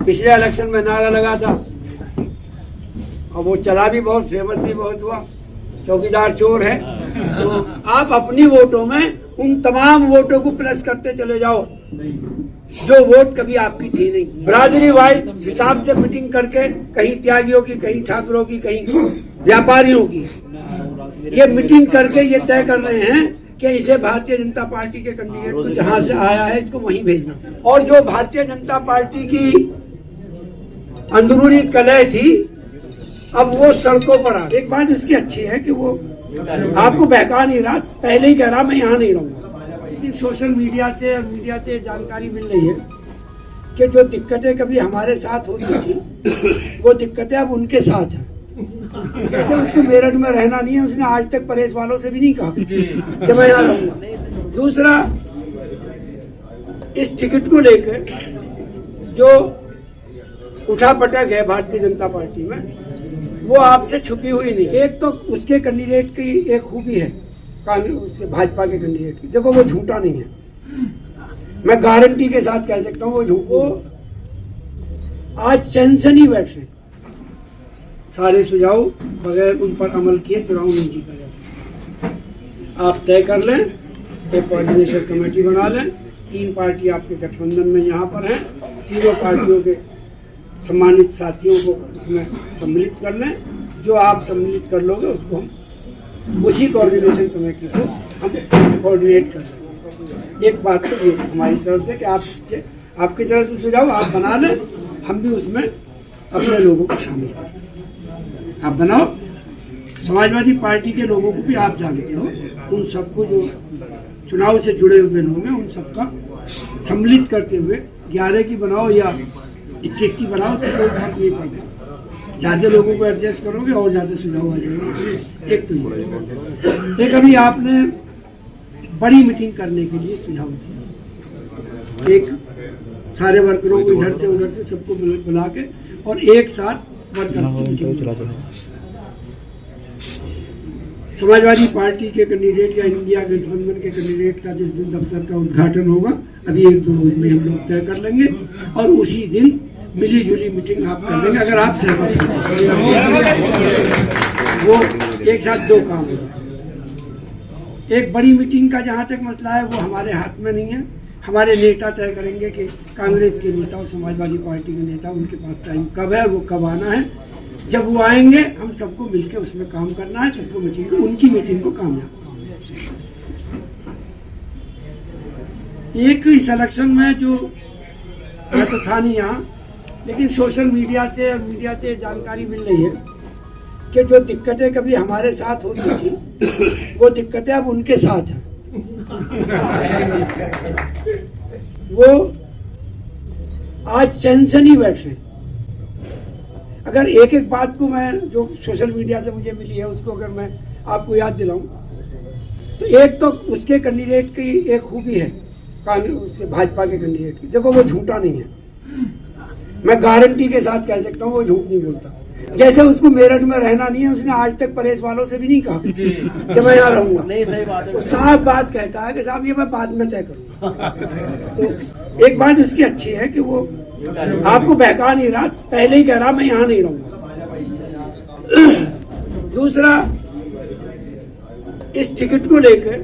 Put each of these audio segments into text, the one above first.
पिछले इलेक्शन में नारा लगा था और वो चला भी बहुत, फेमस भी बहुत हुआ, चौकीदार चोर है। तो आप अपनी वोटों में उन तमाम वोटों को प्लस करते चले जाओ जो वोट कभी आपकी थी नहीं। बरादरी वाइज हिसाब से मीटिंग करके कहीं त्यागियों की, कहीं ठाकुरों की, कहीं व्यापारियों की, ये मीटिंग करके ये तय कर रहे हैं कि इसे भारतीय जनता पार्टी के कैंडिडेट को जहां से आया है इसको वहीं भेजना। और जो भारतीय जनता पार्टी की अंदरूनी कलह थी अब वो सड़कों पर आ। एक बात इसकी अच्छी है कि वो आपको बहका नहीं रहा, पहले ही कह रहा मैं यहाँ नहीं रहूंगा। लेकिन सोशल मीडिया से जानकारी मिल रही है कि जो दिक्कतें कभी हमारे साथ होती थी वो दिक्कतें अब उनके साथ हैं। जैसे उसको मेरठ में रहना नहीं है, उसने आज तक परेश वालों से भी नहीं कहा कि मैं यहाँ रहूंगा। दूसरा, इस टिकट को लेकर जो उठापटक है भारतीय जनता पार्टी में वो आपसे छुपी हुई नहीं। एक तो उसके कैंडिडेट की एक खूबी है, कांग्रेस भाजपा के कैंडिडेट की, देखो वो झूठा नहीं है, मैं गारंटी के साथ कह सकता हूँ वो झूठ। वो आज चैन से नहीं बैठ रहे, सारे सुझाव बगैर उन पर अमल किए चुनाव नहीं जीता जा सकता। आप तय कर लें, एक कोऑर्डिनेशन कमेटी बना लें, 3 पार्टी आपके गठबंधन में यहाँ पर हैं, तीनों पार्टियों के सम्मानित साथियों को उसमें सम्मिलित कर लें। जो आप सम्मिलित कर लोगे उसको हम उसी कोऑर्डिनेशन कमेटी को हम कोऑर्डिनेट कर लेंगे। एक बात तो ये हमारी तरफ से कि आपकी तरफ से सुझाव आप बना लें, हम भी उसमें अपने लोगों को शामिल करें। आप बनाओ, समाजवादी पार्टी के लोगों को भी आप जानते हो, उन सबको जो चुनाव से जुड़े हुए लोग हैं उन सबका सम्मिलित करते हुए 11 की बनाओ या 21 की बनाओ तो कोई फर्क नहीं पड़ता। ज्यादा लोगों को एडजस्ट करोगे और ज्यादा सुझाव आ जाएंगे। एक तो एक अभी आपने बड़ी मीटिंग करने के लिए सुझाव दिया, एक सारे वर्करों को इधर से उधर से सबको बुला के और एक साथ वर्कर्स की मीटिंग। समाजवादी पार्टी के कैंडिडेट या इंडिया गठबंधन के कैंडिडेट का जिस दिन दफ्तर का उद्घाटन होगा अभी 1-2 रोज में हम लोग तय कर लेंगे और उसी दिन मिली जुली मीटिंग आप कर लेंगे अगर आप सहमत हो। वो एक साथ 2 काम होगा। एक बड़ी मीटिंग का जहाँ तक मसला है वो हमारे हाथ में नहीं है, हमारे नेता तय करेंगे कि कांग्रेस के नेता और समाजवादी पार्टी के नेता उनके पास टाइम कब है, वो कब आना है। जब वो आएंगे हम सबको मिलकर उसमें काम करना है, सबको मीटिंग उनकी मीटिंग को कामयाब करना है। एक इस इलेक्शन में जो मैं तो था नहीं यहाँ, लेकिन सोशल मीडिया से जानकारी मिल रही है कि जो दिक्कतें कभी हमारे साथ होती थी वो दिक्कतें अब उनके साथ हैं। वो आज चैन से नहीं बैठ रहे। अगर एक एक बात को मैं जो सोशल मीडिया से मुझे मिली है उसको अगर मैं आपको याद दिलाऊं तो एक तो उसके कैंडिडेट की एक खूबी है, कांग्रेस भाजपा के कैंडिडेट की, देखो वो झूठा नहीं है, मैं गारंटी के साथ कह सकता हूँ वो झूठ नहीं बोलता। जैसे उसको मेरठ में रहना नहीं है, उसने आज तक परेश वालों से भी नहीं कहा कि मैं यहाँ रहूंगा। नहीं, सही बात है। साफ बात कहता है कि साहब ये मैं बाद में तय करूंगा। तो एक बात उसकी अच्छी है कि वो आपको बहका नहीं रहा, पहले ही कह रहा मैं यहाँ नहीं रहूंगा। दूसरा, इस टिकट को लेकर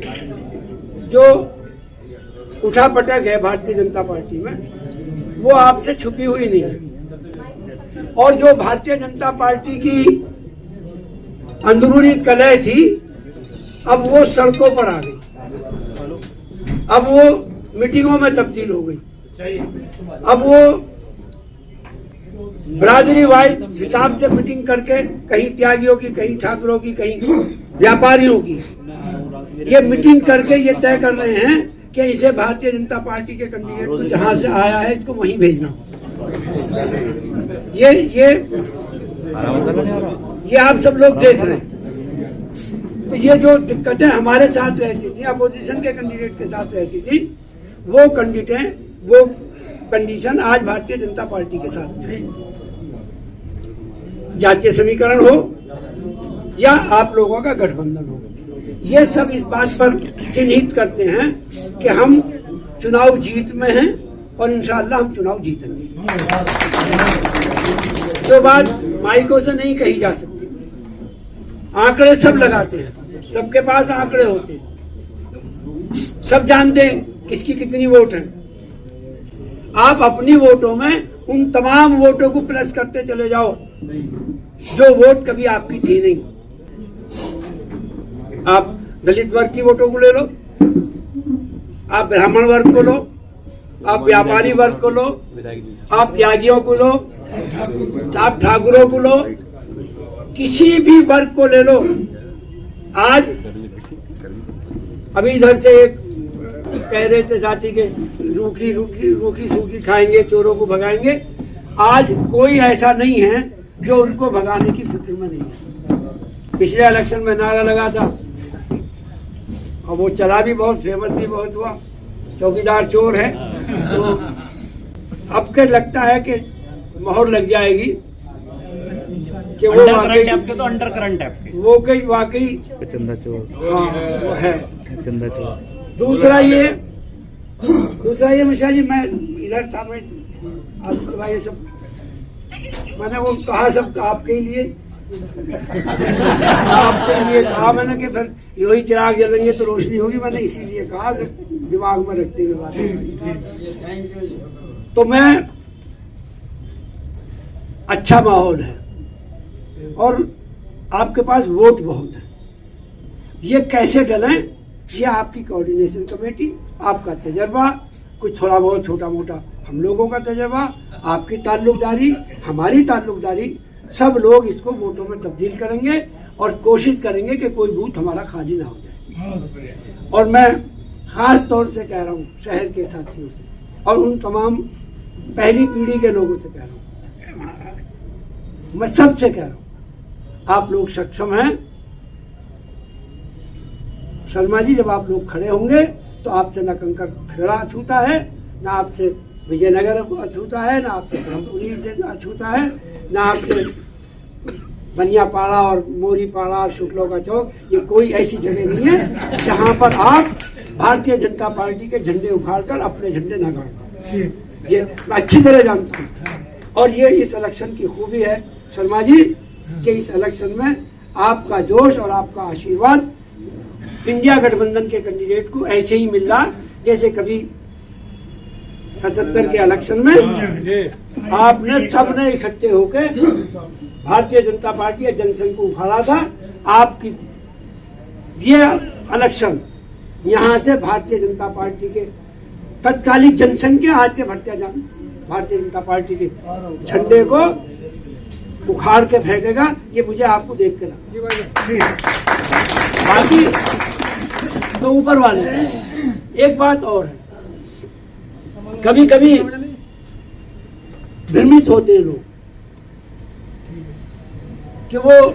जो उठापटक है भारतीय जनता पार्टी में वो आपसे छुपी हुई नहीं है। और जो भारतीय जनता पार्टी की अंदरूनी कलह थी अब वो सड़कों पर आ गई, अब वो मीटिंगों में तब्दील हो गई। अब वो बरादरी वाइज हिसाब से मीटिंग करके कहीं त्यागियों की, कहीं ठाकुरों की, कहीं व्यापारियों की, ये मीटिंग करके ये तय कर रहे हैं कि इसे भारतीय जनता पार्टी के कैंडिडेट को जहां से आया है इसको वहीं भेजना। ये आप सब लोग देख रहे हैं। तो ये जो दिक्कतें हमारे साथ रहती थी, अपोजिशन के कैंडिडेट के साथ रहती थी, वो कंडीशन आज भारतीय जनता पार्टी के साथ है। जातीय समीकरण हो या आप लोगों का गठबंधन हो, ये सब इस बात पर चिन्हित करते हैं कि हम चुनाव जीत में हैं और इंशाअल्लाह हम चुनाव जीतेंगे। जो बात माइकों से नहीं कही जा सकती, आंकड़े सब लगाते हैं, सबके पास आंकड़े होते हैं, सब जानते हैं किसकी कितनी वोट है। आप अपनी वोटों में उन तमाम वोटों को प्लस करते चले जाओ जो वोट कभी आपकी थी नहीं। आप दलित वर्ग की वोटों को ले लो, आप ब्राह्मण वर्ग को लो, आप व्यापारी वर्ग को लो, आप त्यागियों को लो, आप ठाकुरों को लो, किसी भी वर्ग को ले लो। आज अभी इधर से एक कह रहे थे साथी के रूखी सूखी खाएंगे, चोरों को भगाएंगे। आज कोई ऐसा नहीं है जो उनको भगाने की फिक्र में नहीं है। पिछले इलेक्शन में नारा लगा था और वो चला भी बहुत, फेमस भी बहुत हुआ, चौकीदार चोर है। तो अब के लगता है कि मोहर लग जाएगी कि वो अंडर करंट है, वो कई वाकई चंदा चोर। हाँ वो है चंदा चोर। दूसरा ये मिश्रा जी, मैं इधर था, मैं आज ये सब मैंने वो कहा सब आपके लिए आपके लिए कहा मैंने कि फिर यही चिराग जलेंगे तो रोशनी होगी, मैंने इसीलिए कहा, सब दिमाग में रखते हुए बात। तो मैं अच्छा माहौल है और आपके पास वोट बहुत है, ये कैसे डलें, ये आपकी कोऑर्डिनेशन कमेटी, आपका तजर्बा, कुछ थोड़ा बहुत छोटा मोटा हम लोगों का तजर्बा, आपकी ताल्लुकदारी, हमारी ताल्लुकदारी, सब लोग इसको वोटों में तब्दील करेंगे और कोशिश करेंगे कि कोई बूथ हमारा खाली ना हो जाए। और मैं खास तौर से कह रहा हूँ शहर के साथियों से और उन तमाम पहली पीढ़ी के लोगों से कह रहा हूँ, मैं सबसे कह रहा हूँ, आप लोग सक्षम हैं। शर्मा जी, जब आप लोग खड़े होंगे तो आपसे न कंकर खेड़ा अछूता है, न आपसे विजयनगर अछूता है, न आपसे ब्रह्मपुरी से अछूता है, न आपसे बनियापाड़ा और मोरीपाड़ा और शुक्लों का चौक, ये कोई ऐसी जगह नहीं है जहां पर आप भारतीय जनता पार्टी के झंडे उखाड़कर अपने झंडे न गाड़ पाओ। ये मैं अच्छी तरह जानता हूँ और ये इस इलेक्शन की खूबी है शर्मा जी कि इस इलेक्शन में आपका जोश और आपका आशीर्वाद इंडिया गठबंधन के कैंडिडेट को ऐसे ही मिल रहा जैसे कभी 77 के इलेक्शन में आपने सबने इकट्ठे होकर भारतीय जनता पार्टी या जनसंघ को उखाड़ा था। आपकी ये इलेक्शन यहाँ से भारतीय जनता पार्टी के तत्कालीन जनसंघ के, आज के भारतीय जनता पार्टी के झंडे को उखाड़ के फेंकेगा, ये मुझे आपको देख के लगा। बाकी तो ऊपर वाले। एक बात और है, कभी कभी भ्रमित होते हैं लोग कि वो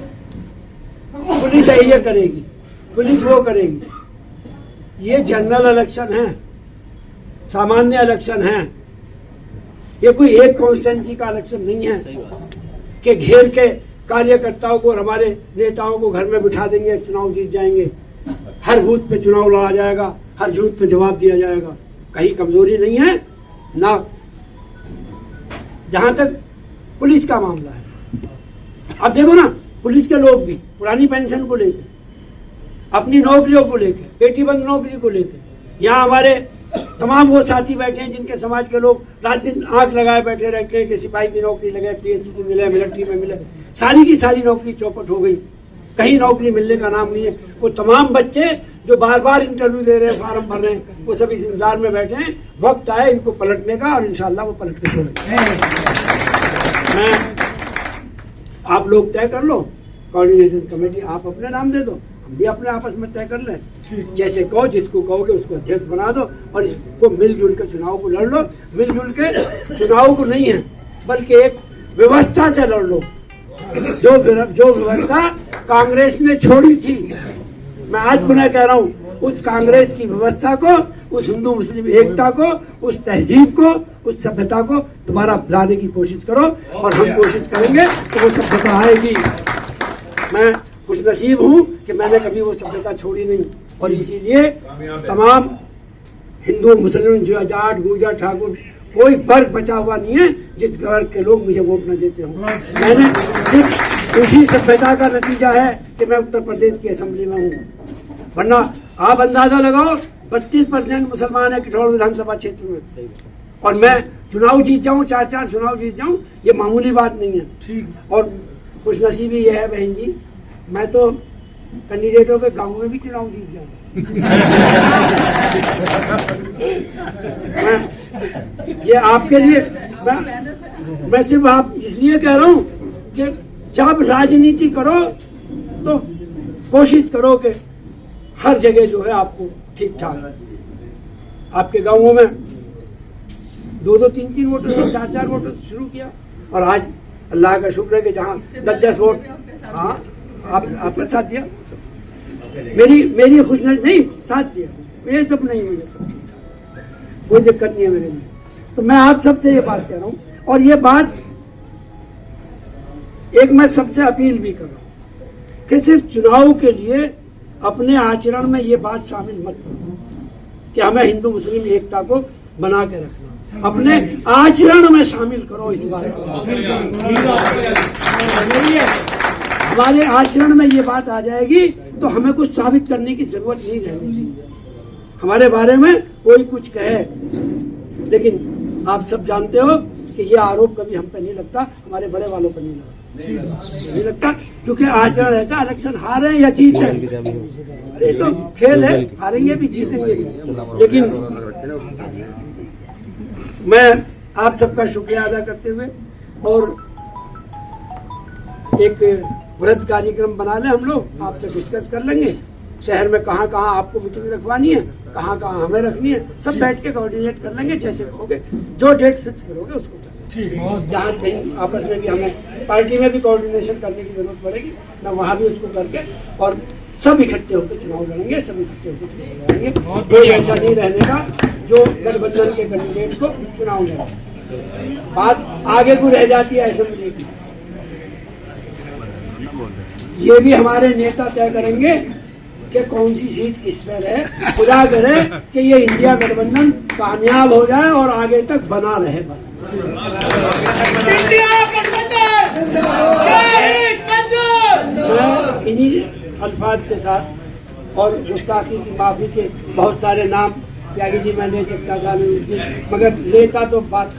पुलिस ये करेगी, पुलिस वो करेगी। ये जनरल इलेक्शन है, सामान्य इलेक्शन है, ये कोई एक कॉन्स्टिट्यूंसी का इलेक्शन नहीं है कि घेर के कार्यकर्ताओं को और हमारे नेताओं को घर में बिठा देंगे, चुनाव जीत जाएंगे, हर बूथ पे चुनाव लड़ा जाएगा, हर बूथ पे जवाब दिया जाएगा। कहीं कमजोरी नहीं है ना। जहां तक पुलिस का मामला है, अब देखो ना, पुलिस के लोग भी पुरानी पेंशन को लेकर, अपनी नौकरियों को लेकर, बेटी बंद नौकरी को लेकर, यहाँ हमारे तमाम वो साथी बैठे हैं जिनके समाज के लोग रात दिन आंख लगाए बैठे रहते हैं कि सिपाही की नौकरी लगे, पीएससी की मिले, मिलिट्री में मिले, सारी की सारी नौकरी चौपट हो गई, कहीं नौकरी मिलने का नाम नहीं है। वो तमाम बच्चे जो बार बार इंटरव्यू दे रहे हैं, फार्म भर रहे हैं, वो सब इस इंतजार में बैठे हैं, वक्त आए इनको पलटने का और इंशाल्लाह वो पलट के छोड़ेंगे। मैं आप लोग तय कर लो, कोऑर्डिनेशन कमेटी आप अपने नाम दे दो, हम भी अपने आपस में तय कर लें। जैसे कहो, जिसको कहोगे उसको अध्यक्ष बना दो और इसको मिलजुल के चुनाव को लड़ लो। मिलजुल के चुनाव को नहीं है बल्कि एक व्यवस्था से लड़ लो, जो व्यवस्था कांग्रेस ने छोड़ी थी। मैं आज पुनः कह रहा हूँ, उस कांग्रेस की व्यवस्था को, उस हिंदू मुस्लिम एकता को, उस तहजीब को, उस सभ्यता को दोबारा लाने की कोशिश करो और हम कोशिश करेंगे कि वो सभ्यता आएगी। मैं खुश नसीब हूँ कि मैंने कभी वो सभ्यता छोड़ी नहीं और इसीलिए तमाम हिंदू मुस्लिम जाट गूजर ठाकुर कोई वर्ग बचा हुआ नहीं है जिस वर्ग के लोग मुझे वोट न देते हों। मैंने सिर्फ उसी सभ्यता का नतीजा है कि मैं उत्तर प्रदेश की असेंबली में हूँ, वरना आप अंदाजा लगाओ 32% मुसलमान है किठौड़ विधानसभा क्षेत्र में, और मैं चुनाव जीत जाऊं, 4 चुनाव जीत जाऊं, ये मामूली बात नहीं है। ठीक। और खुशनसीबी ये है बहन जी, मैं तो कैंडिडेटों के गांव में भी चुनाव जीत जाऊं। ये आपके लिए मैं सिर्फ आप इसलिए कह रहा हूं कि जब राजनीति करो तो कोशिश करो कि हर जगह जो है आपको ठीक ठाक, आपके गांवों में 2-2, 3-3 वोटर से 4-4 वोटर शुरू किया, और आज अल्लाह का शुक्र है कि जहाँ 10-10 वोट, हाँ आपने साथ दिया, मेरी खुश नहीं साथ दिया, ये सब नहीं, मुझे सब साथ, कोई दिक्कत नहीं है मेरे लिए। तो मैं आप सबसे ये बात कह रहा हूँ, और ये बात एक मैं सबसे अपील भी कर रहा हूँ कि सिर्फ चुनाव के लिए अपने आचरण में ये बात शामिल मत करो कि हमें हिंदू मुस्लिम एकता को बना के रखना, अपने आचरण में शामिल करो इस बात को। हमारे आचरण में ये बात आ जाएगी तो हमें कुछ साबित करने की जरूरत नहीं रहेगी। हमारे बारे में कोई कुछ कहे, लेकिन आप सब जानते हो कि ये आरोप कभी हम पे नहीं लगता, हमारे बड़े वालों पर नहीं लगता, क्योंकि आचरण ऐसा, इलेक्शन हारे या जीते, अरे तो खेल है, हारेंगे भी जीतेंगे भी। लेकिन मैं आप सबका शुक्रिया अदा करते हुए, और एक व्रत कार्यक्रम बना लें, हम लोग आपसे डिस्कस कर लेंगे शहर में कहाँ कहाँ आपको मीटिंग रखवानी है, कहाँ कहाँ हमें रखनी है, सब बैठ के कोऑर्डिनेट कर लेंगे, जैसे कहोगे, जो डेट फिक्स करोगे उसको जहाँ कहीं आपस में भी हमें पार्टी में भी कोऑर्डिनेशन करने की जरूरत पड़ेगी, मैं वहाँ भी उसको करके, और सब इकट्ठे होकर चुनाव लड़ेंगे, सब इकट्ठे होकर चुनाव लड़ेंगे। कोई ऐसा नहीं रहने का जो गठबंधन के कैंडिडेट को चुनाव लड़े। बात आगे को रह जाती है असेंबली की, ये भी हमारे नेता तय करेंगे कि कौन सी सीट किस पर है। खुदा करे कि ये इंडिया गठबंधन कामयाब हो जाए और आगे तक बना रहे, बस। इंडिया गठबंधन मैं इन्हीं अल्फाज के साथ, और गुस्ताखी की माफी के बहुत सारे नाम त्यागी जी मैं ले सकता था, मगर लेता तो बात